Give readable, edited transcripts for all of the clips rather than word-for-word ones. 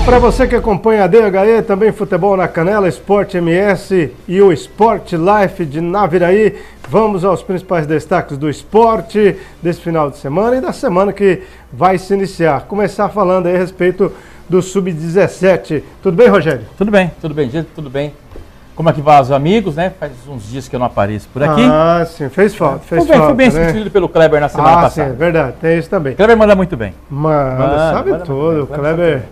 Para você que acompanha a DHE, também Futebol na Canela, Sport MS e o Sport Life de Naviraí, vamos aos principais destaques do esporte desse final de semana e da semana que vai se iniciar. Começar falando aí a respeito do Sub-17. Tudo bem, Rogério? Tudo bem, gente, tudo bem. Como é que vai os amigos, né? Faz uns dias que eu não apareço por aqui. Ah, sim, fez falta, fui bem substituído pelo Kleber na semana passada. Sim, é verdade, tem isso também. Kleber manda muito bem. Manda tudo, Kleber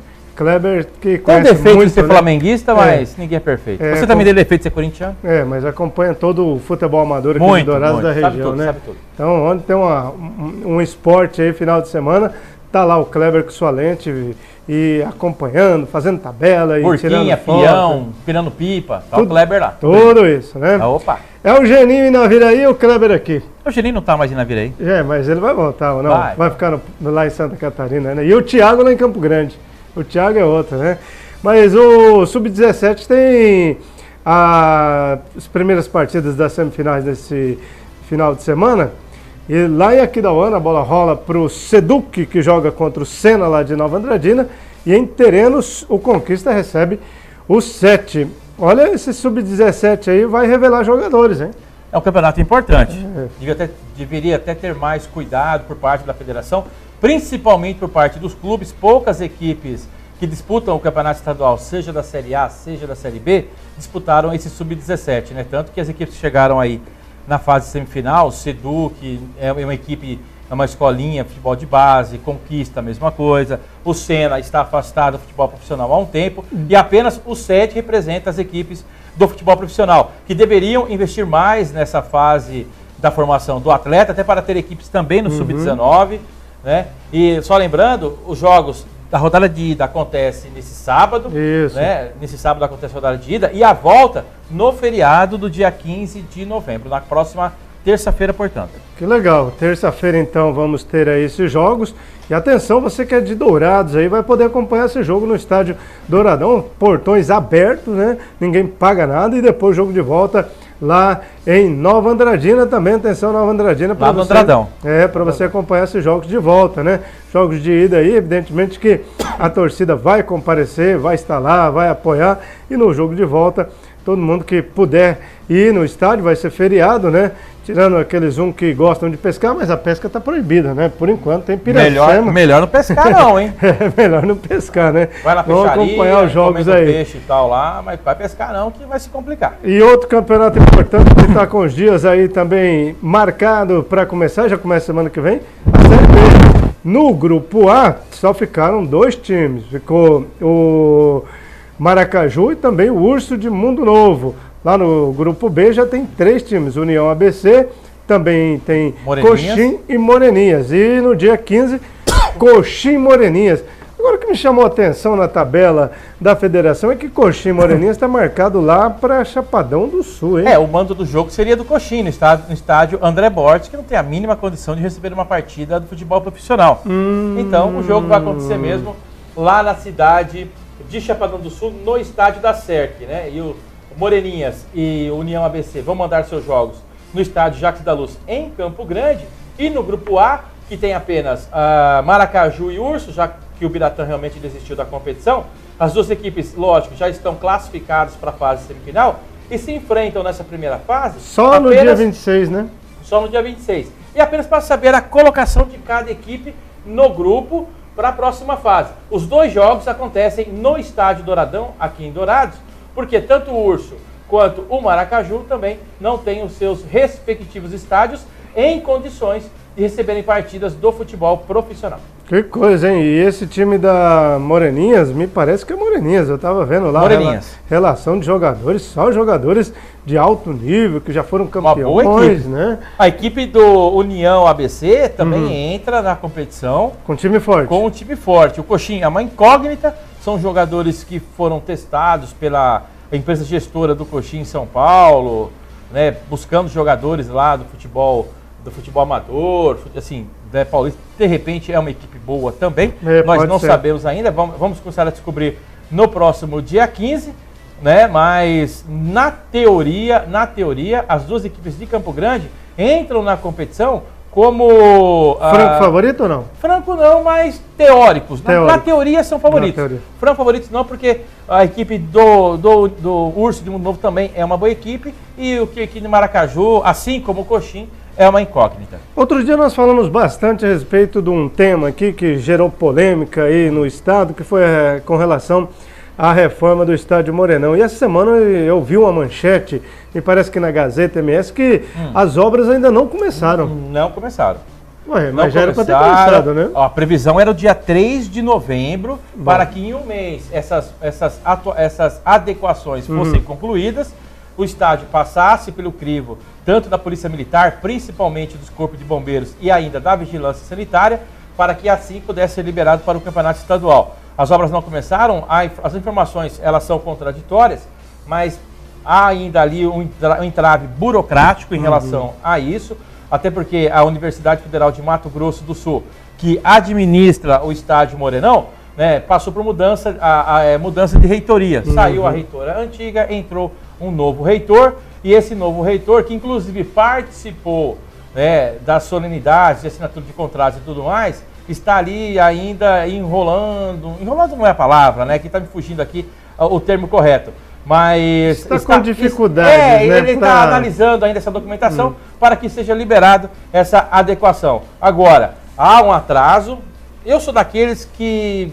que tem conhece defeito muito, de ser né? flamenguista, mas ninguém é perfeito. Você também tem defeito de ser corintiano? Mas acompanha todo o futebol amador aqui Muito, de Dourados da região, sabe tudo, né? sabe tudo. Então, onde tem um esporte aí, final de semana, tá lá o Kleber com sua lente e acompanhando, fazendo tabela e tirando foto. Peão, pirando pipa, tá o Kleber lá. Tudo isso, né? Opa! É o Geninho em Naviraí e o Kleber aqui. O Geninho não tá mais em Naviraí. Mas ele vai voltar, ou não? Vai ficar lá em Santa Catarina, né? E o Thiago lá em Campo Grande. O Thiago é outro, né? Mas o Sub-17 tem as primeiras partidas das semifinais desse final de semana. E lá em Aquidauana a bola rola para o Seduc, que joga contra o Sena lá de Nova Andradina. E em Terenos, o Conquista recebe o 7. Olha, esse Sub-17 aí vai revelar jogadores, hein? É um campeonato importante. Deveria até ter mais cuidado por parte da federação, principalmente por parte dos clubes. Poucas equipes que disputam o campeonato estadual, seja da Série A, seja da Série B, disputaram esse Sub-17, né? Tanto que as equipes que chegaram aí na fase semifinal, Seduc é uma equipe, é uma escolinha, futebol de base, Conquista, a mesma coisa. O Sena está afastado do futebol profissional há um tempo e apenas o 7 representa as equipes do futebol profissional, que deveriam investir mais nessa fase da formação do atleta, até para ter equipes também no Sub-19, né? E só lembrando, os jogos da rodada de ida acontece nesse sábado, né? Nesse sábado acontece a rodada de ida e a volta no feriado do dia 15 de novembro, na próxima terça-feira, portanto. Que legal, terça-feira então vamos ter aí esses jogos. E atenção, você que é de Dourados aí vai poder acompanhar esse jogo no estádio Douradão, portões abertos, né? Ninguém paga nada e depois jogo de volta lá em Nova Andradina também. Atenção, Nova Andradina, para você, para você acompanhar esses jogos de volta, né? Jogos de ida aí, evidentemente que a torcida vai comparecer, vai estar lá, vai apoiar, e no jogo de volta, todo mundo que puder ir no estádio, vai ser feriado, né? Tirando aqueles que gostam de pescar, mas a pesca está proibida, né? Por enquanto tem Piracema. Melhor não pescar não, hein? Melhor não pescar, né? Vai na peixaria, vamos acompanhar os jogos aí. Peixe e tal lá, mas vai pescar não, que vai se complicar. E outro campeonato importante que está com os dias aí também marcado para começar, já começa semana que vem, a Série B. No grupo A só ficaram 2 times, ficou o Maracaju e também o Urso de Mundo Novo. Lá no grupo B já tem 3 times, União ABC, também tem Coxim e Moreninhas. E no dia 15, Coxim e Moreninhas. Agora o que me chamou a atenção na tabela da federação é que Coxim e Moreninhas está marcado lá para Chapadão do Sul, hein? O mando do jogo seria do Coxim, no estádio André Borges, que não tem a mínima condição de receber uma partida do futebol profissional. Então o jogo vai acontecer mesmo lá na cidade de Chapadão do Sul, no estádio da SERC, né? E o Moreninhas e União ABC vão mandar seus jogos no estádio Jacques da Luz, em Campo Grande. E no grupo A, que tem apenas Maracaju e Urso, já que o Biratã realmente desistiu da competição, as duas equipes, lógico, já estão classificadas para a fase semifinal e se enfrentam nessa primeira fase. Só no dia 26, né? Só no dia 26. E apenas para saber a colocação de cada equipe no grupo para a próxima fase. Os 2 jogos acontecem no estádio Douradão, aqui em Dourados, porque tanto o Urso quanto o Maracaju também não têm os seus respectivos estádios em condições de receberem partidas do futebol profissional. Que coisa, hein? E esse time da Moreninhas, me parece que é Moreninhas, eu estava vendo lá a relação de jogadores, só jogadores de alto nível, que já foram campeões, né? A equipe do União ABC também entra na competição. Com um time forte. Com um time forte. O Coxim é uma incógnita, são jogadores que foram testados pela empresa gestora do Coxim em São Paulo, né, buscando jogadores lá do futebol amador, assim, né, paulista. De repente é uma equipe boa também, nós não sabemos ainda, vamos começar a descobrir no próximo dia 15, né, mas na teoria, as duas equipes de Campo Grande entram na competição como... Franco favorito ou não? Franco não, mas teóricos. Na teoria são favoritos. Franco favoritos não, porque a equipe do Urso de Mundo Novo também é uma boa equipe. E o que aqui de Maracaju, assim como o Coxim, é uma incógnita. Outro dia nós falamos bastante a respeito de um tema aqui que gerou polêmica aí no estado, que foi com relação à reforma do estádio Morenão. E essa semana eu vi uma manchete, e parece que na Gazeta MS, que as obras ainda não começaram. Não começaram. Ué, mas já era para ter começado, né? A previsão era o dia 3 de novembro, para que em um mês essas adequações fossem concluídas, o estádio passasse pelo crivo, tanto da Polícia Militar, principalmente dos Corpos de Bombeiros e ainda da Vigilância Sanitária, para que assim pudesse ser liberado para o Campeonato Estadual. As obras não começaram, as informações elas são contraditórias, mas há ainda ali um entrave burocrático em relação a isso, até porque a Universidade Federal de Mato Grosso do Sul, que administra o estádio Morenão, né, passou por mudança de reitoria. Saiu a reitora antiga, entrou um novo reitor, e esse novo reitor, que inclusive participou, né, das solenidades, de assinatura de contratos e tudo mais, está ali ainda enrolando não é a palavra, né, que está me fugindo aqui o termo correto, mas está com dificuldades, né, ele está analisando ainda essa documentação para que seja liberado essa adequação. Agora, há um atraso. Eu sou daqueles que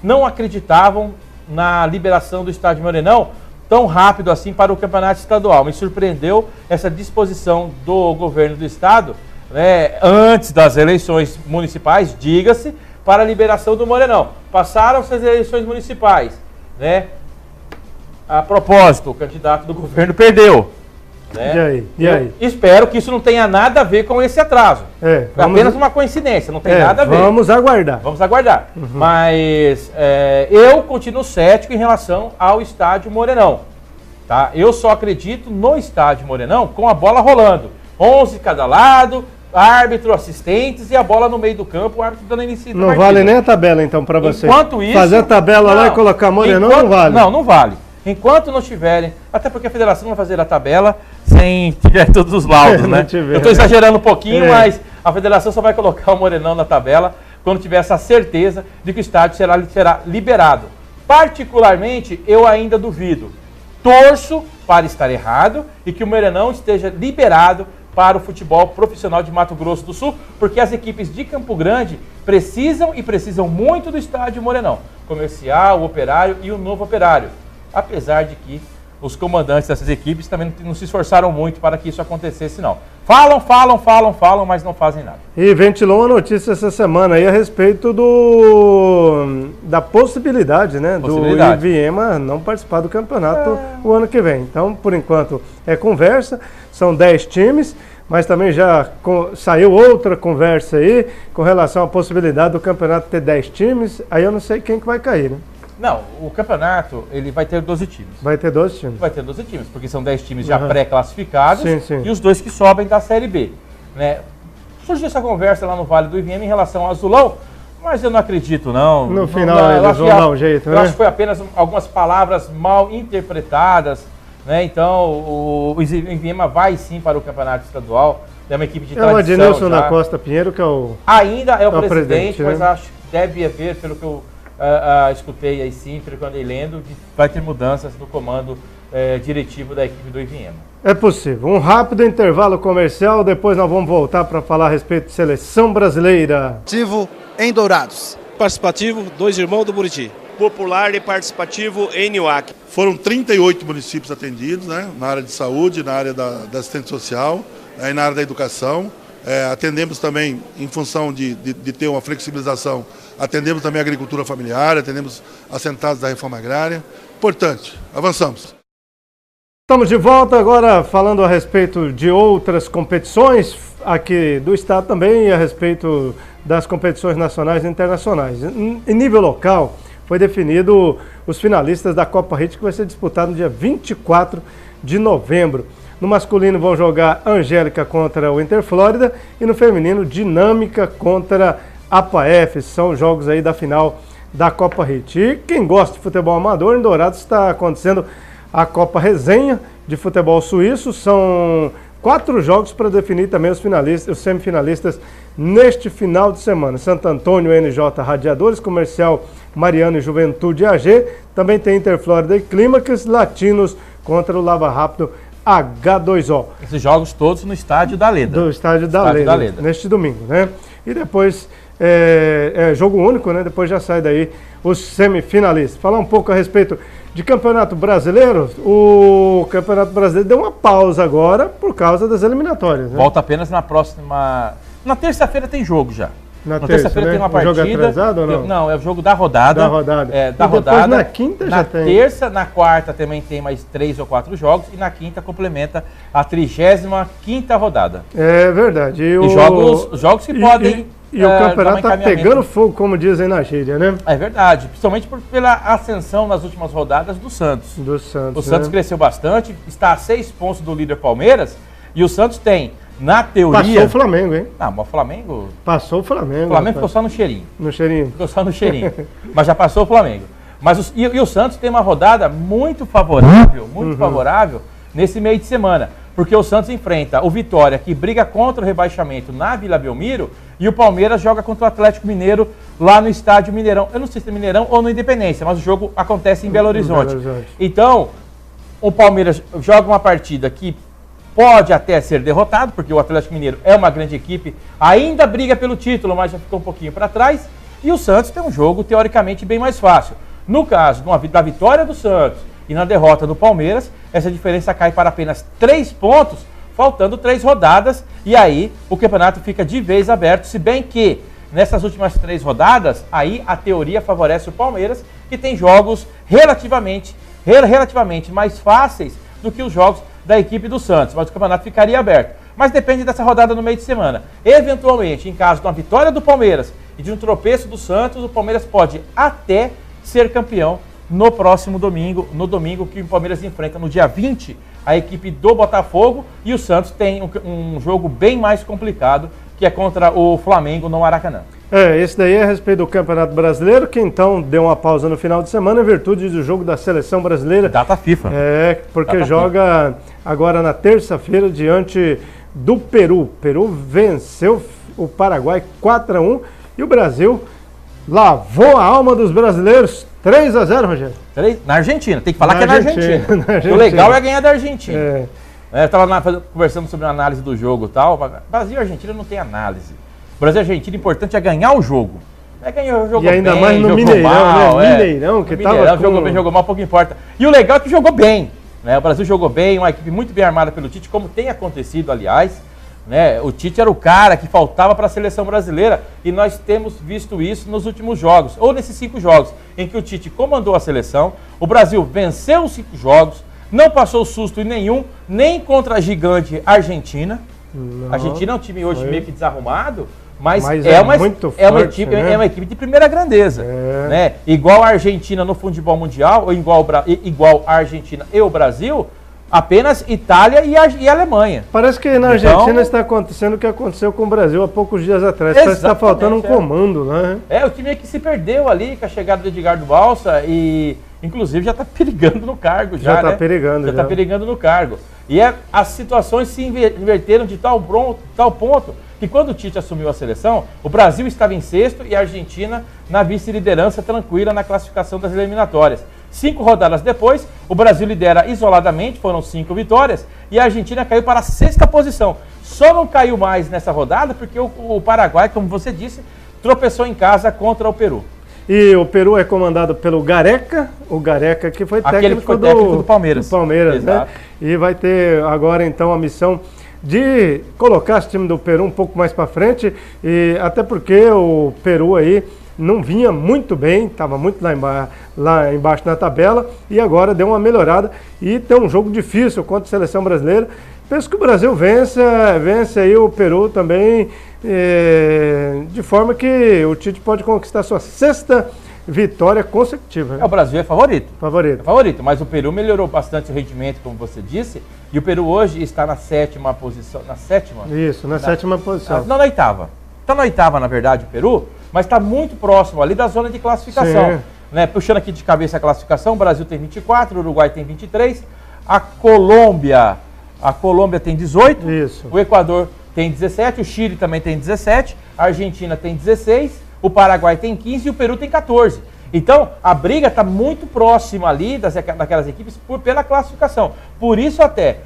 não acreditavam na liberação do estádio Morenão tão rápido assim para o Campeonato Estadual. Me surpreendeu essa disposição do governo do estado, né, antes das eleições municipais, diga-se, para a liberação do Morenão. Passaram-se as eleições municipais, né? A propósito, o candidato do governo perdeu. Né? E aí? Espero que isso não tenha nada a ver com esse atraso. É apenas uma coincidência, não tem nada a ver. Vamos aguardar. Vamos aguardar. Mas eu continuo cético em relação ao estádio Morenão. Tá? Eu só acredito no estádio Morenão com a bola rolando. 11 cada lado, árbitro, assistentes e a bola no meio do campo, o árbitro dando início. Não vale nem a tabela então para você. Enquanto isso, fazer a tabela lá e colocar Morenão não vale. Não vale. Enquanto não tiverem, até porque a federação não vai fazer a tabela sem tiver todos os laudos, né? Eu estou exagerando um pouquinho, mas a federação só vai colocar o Morenão na tabela quando tiver essa certeza de que o estádio será liberado. Particularmente, eu ainda duvido. Torço para estar errado e que o Morenão esteja liberado para o futebol profissional de Mato Grosso do Sul, porque as equipes de Campo Grande precisam muito do estádio Morenão. Comercial, o Operário e o Novo Operário. Apesar de que os comandantes dessas equipes também não se esforçaram muito para que isso acontecesse, não. Falam, mas não fazem nada. E ventilou uma notícia essa semana aí a respeito da possibilidade, né, do Iviema não participar do campeonato o ano que vem. Então, por enquanto, é conversa, são 10 times, mas também já saiu outra conversa aí com relação à possibilidade do campeonato ter 10 times, aí eu não sei quem que vai cair, né? Não, o campeonato ele vai ter 12 times. Vai ter 12 times. Vai ter 12 times, porque são 10 times já pré-classificados e os 2 que sobem da Série B. Né? Surgiu essa conversa lá no Vale do Iviema em relação ao Azulão, mas eu não acredito não. No final eles vão dar um jeito, né? Eu acho que foi apenas algumas palavras mal interpretadas. Né? Então o Iviema vai sim para o campeonato estadual. É uma equipe de tradição. É o Adnilson da Costa Pinheiro que é o... Ainda é o presidente, mas acho que deve haver, pelo que eu... escutei aí sim, quando andei lendo, vai ter mudanças no comando diretivo da equipe do Iviema. É possível. Um rápido intervalo comercial, depois nós vamos voltar para falar a respeito de seleção brasileira. Participativo em Dourados. Participativo, Dois Irmãos do Buriti. Popular e participativo em Niuaque. Foram 38 municípios atendidos, né, na área de saúde, na área da assistência social, e na área da educação. Atendemos também, em função de ter uma flexibilização, atendemos também a agricultura familiar, atendemos assentados da reforma agrária. Importante, avançamos. Estamos de volta agora falando a respeito de outras competições aqui do estado também e a respeito das competições nacionais e internacionais. Em nível local, foi definido os finalistas da Copa Hit, que vai ser disputado no dia 24 de novembro. No masculino vão jogar Angélica contra o Inter Flórida e no feminino Dinâmica contra a APAF. São jogos aí da final da Copa Hit. E quem gosta de futebol amador, em Dourados está acontecendo a Copa Resenha de futebol suíço. São 4 jogos para definir também os semifinalistas neste final de semana. Santo Antônio, NJ Radiadores, Comercial Mariano e Juventude AG. Também tem Interflórida e Clímax, Latinos contra o Lava Rápido H2O. Esses jogos todos no Estádio da Leda. Do Estádio da Leda, neste domingo, né? E depois, jogo único, né? Depois já sai daí os semifinalistas. Falar um pouco a respeito de Campeonato Brasileiro. O Campeonato Brasileiro deu uma pausa agora por causa das eliminatórias, né? Volta apenas na próxima... Na terça-feira tem jogo já. Na terça-feira, né? Tem uma partida. O jogo atrasado ou não? Não, é o jogo da rodada. Da rodada. Da rodada. Na quinta já tem. Na terça, na quarta também tem mais 3 ou 4 jogos. E na quinta complementa a 35ª rodada. É verdade. E jogos que podem... E o campeonato está pegando fogo, como dizem na gíria, né? É verdade. Principalmente pela ascensão nas últimas rodadas do Santos. O Santos cresceu bastante. Está a 6 pontos do líder Palmeiras. E o Santos tem... Na teoria... Passou o Flamengo, hein? Não, mas o Flamengo... Passou o Flamengo. O Flamengo ficou só no cheirinho. No cheirinho. Ficou só no cheirinho. Mas já passou o Flamengo. Mas e o Santos tem uma rodada muito favorável nesse meio de semana. Porque o Santos enfrenta o Vitória, que briga contra o rebaixamento na Vila Belmiro, e o Palmeiras joga contra o Atlético Mineiro lá no Estádio Mineirão. Eu não sei se é Mineirão ou no Independência, mas o jogo acontece em Belo Horizonte. Então, o Palmeiras joga uma partida que pode até ser derrotado, porque o Atlético Mineiro é uma grande equipe, ainda briga pelo título, mas já ficou um pouquinho para trás. E o Santos tem um jogo, teoricamente, bem mais fácil. No caso da vitória do Santos e na derrota do Palmeiras, essa diferença cai para apenas 3 pontos, faltando 3 rodadas, e aí o campeonato fica de vez aberto, se bem que nessas últimas 3 rodadas, aí a teoria favorece o Palmeiras, que tem jogos relativamente mais fáceis do que os jogos da equipe do Santos, mas o campeonato ficaria aberto. Mas depende dessa rodada no meio de semana. Eventualmente, em caso de uma vitória do Palmeiras e de um tropeço do Santos, o Palmeiras pode até ser campeão no próximo domingo, no domingo que o Palmeiras enfrenta no dia 20 a equipe do Botafogo, e o Santos tem um jogo bem mais complicado, que é contra o Flamengo no Maracanã. Esse daí é a respeito do Campeonato Brasileiro, que então deu uma pausa no final de semana em virtude do jogo da Seleção Brasileira. Data FIFA. Porque Data joga FIFA. Agora na terça-feira diante do Peru. O Peru venceu o Paraguai 4-1 e o Brasil lavou a alma dos brasileiros 3-0, Rogério. Na Argentina, tem que falar que é na Argentina. O legal é ganhar da Argentina. Eu estava conversando sobre a análise do jogo e tal. Brasil e Argentina não tem análise. Brasil e Argentina, o importante é ganhar o jogo. Ganhou o jogo e ainda bem, mais no Mineirão, mal, né? Mineirão, que estava jogou bem, jogou mal, pouco importa. E o legal é que jogou bem. O Brasil jogou bem, uma equipe muito bem armada pelo Tite, como tem acontecido, aliás. O Tite era o cara que faltava para a seleção brasileira, e nós temos visto isso nos últimos jogos, ou nesses 5 jogos, em que o Tite comandou a seleção. O Brasil venceu os 5 jogos, não passou susto nenhum, nem contra a gigante Argentina. A Argentina é um time hoje meio que desarrumado, mas é uma equipe de primeira grandeza. Igual a Argentina no futebol mundial, ou igual a Argentina e o Brasil, apenas Itália e Alemanha. Parece que na Argentina está acontecendo o que aconteceu com o Brasil há poucos dias atrás. Parece que está faltando um comando, né? O time que se perdeu ali com a chegada do Edgardo Balsa e, inclusive, já está perigando no cargo. Já está perigando. Já está perigando no cargo. E as situações se inverteram de tal ponto que quando o Tite assumiu a seleção, o Brasil estava em 6º e a Argentina na vice-liderança tranquila na classificação das eliminatórias. 5 rodadas depois, o Brasil lidera isoladamente, foram 5 vitórias, e a Argentina caiu para a 6ª posição. Só não caiu mais nessa rodada porque o Paraguai, como você disse, tropeçou em casa contra o Peru. E o Peru é comandado pelo Gareca, o Gareca que foi técnico do Palmeiras. Né? E vai ter agora então a missão de colocar esse time do Peru um pouco mais para frente, e até porque o Peru aí não vinha muito bem, estava muito lá embaixo na tabela, e agora deu uma melhorada e tem um jogo difícil contra a seleção brasileira. Penso que o Brasil vence aí o Peru também, de forma que o Tite pode conquistar sua 6ª vitória consecutiva. Né? O Brasil é favorito. Favorito. É favorito, mas o Peru melhorou bastante o rendimento, como você disse, e o Peru hoje está na 7ª posição. Na 7ª? Isso, na 7ª posição. Não, na 8ª. Está na 8ª, na verdade, o Peru, mas está muito próximo ali da zona de classificação. Puxando aqui de cabeça a classificação, o Brasil tem 24, o Uruguai tem 23, a Colômbia A Colômbia tem 18, Isso. o Equador tem 17, o Chile também tem 17, a Argentina tem 16, o Paraguai tem 15 e o Peru tem 14. Então, a briga está muito próxima ali daquelas equipes pela classificação. Por isso até,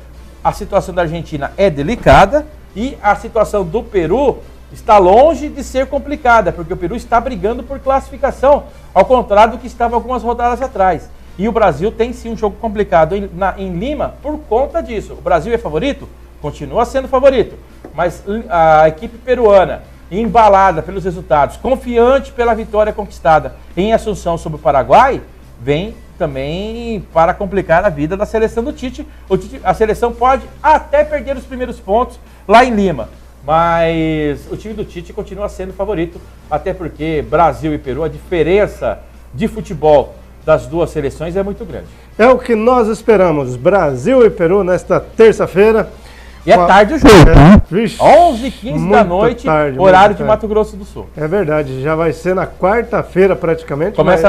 a situação da Argentina é delicada e a situação do Peru está longe de ser complicada, porque o Peru está brigando por classificação, ao contrário do que estava algumas rodadas atrás. E o Brasil tem sim um jogo complicado em Lima por conta disso. O Brasil é favorito? Continua sendo favorito. Mas a equipe peruana, embalada pelos resultados, confiante pela vitória conquistada em Assunção sobre o Paraguai, vem também para complicar a vida da seleção do Tite. A seleção pode até perder os primeiros pontos lá em Lima, mas o time do Tite continua sendo favorito, até porque Brasil e Peru, a diferença de futebol das duas seleções é muito grande. É o que nós esperamos, Brasil e Peru nesta terça-feira. E é tarde o jogo, 11h15 da noite, tarde, horário de Mato Grosso do Sul. É verdade, já vai ser na quarta-feira praticamente. Começa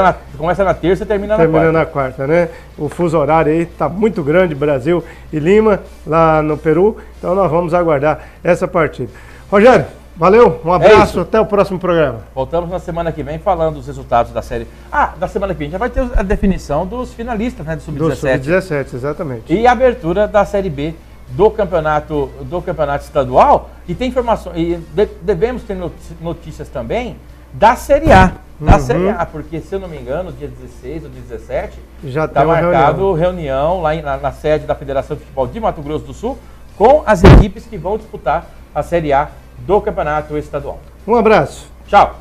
na terça e termina na quarta. Termina na quarta, né? O fuso horário aí tá muito grande, Brasil e Lima, lá no Peru. Então nós vamos aguardar essa partida. Rogério, valeu, um abraço, até o próximo programa. Voltamos na semana que vem falando dos resultados da série. Da semana que vem já vai ter a definição dos finalistas, né, do Sub-17. Do Sub-17, exatamente. E a abertura da Série B do campeonato estadual, e tem informações, e devemos ter notícias também da Série A. Da Série A, porque se eu não me engano, dia 16 ou 17, já está marcado reunião lá na sede da Federação de Futebol de Mato Grosso do Sul com as equipes que vão disputar a Série A do campeonato estadual. Um abraço. Tchau.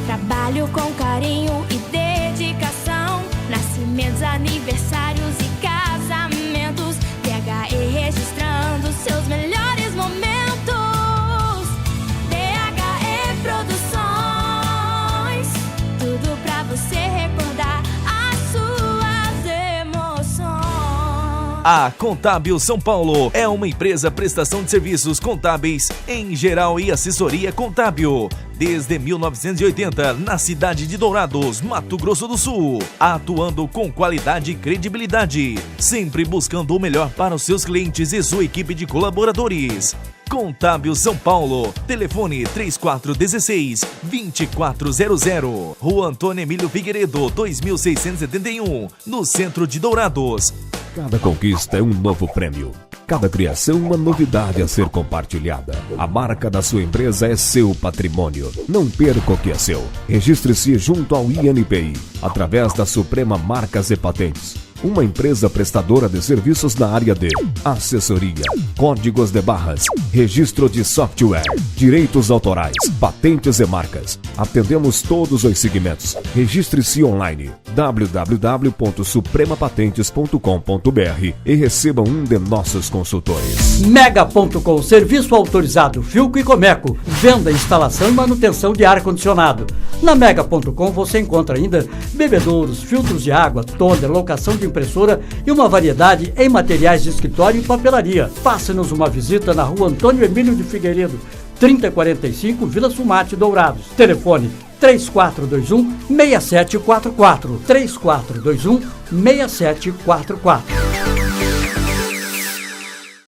Trabalho com carinho e dedicação, nascimentos, aniversários e casamentos. DHE registrando seus melhores momentos. DHE Produções, tudo pra você recordar as suas emoções. A Contábil São Paulo é uma empresa prestação de serviços contábeis em geral e assessoria contábil. Desde 1980, na cidade de Dourados, Mato Grosso do Sul, atuando com qualidade e credibilidade, sempre buscando o melhor para os seus clientes e sua equipe de colaboradores. Contábil São Paulo, telefone 3416-2400, Rua Antônio Emílio Figueiredo, 2671, no centro de Dourados. Cada conquista é um novo prêmio. Cada criação uma novidade a ser compartilhada. A marca da sua empresa é seu patrimônio. Não perca o que é seu. Registre-se junto ao INPI, através da Suprema Marcas e Patentes. Uma empresa prestadora de serviços na área de assessoria, códigos de barras, registro de software, direitos autorais, patentes e marcas. Atendemos todos os segmentos. Registre-se online www.supremapatentes.com.br e receba um de nossos consultores. Mega.com, serviço autorizado Filco e Comeco, venda, instalação e manutenção de ar-condicionado. Na Mega.com você encontra ainda bebedouros, filtros de água, toner, locação de impressora e uma variedade em materiais de escritório e papelaria. Faça-nos uma visita na Rua Antônio Emílio de Figueiredo, 3045, Vila Sumate, Dourados. Telefone 3421-6744. 3421-6744.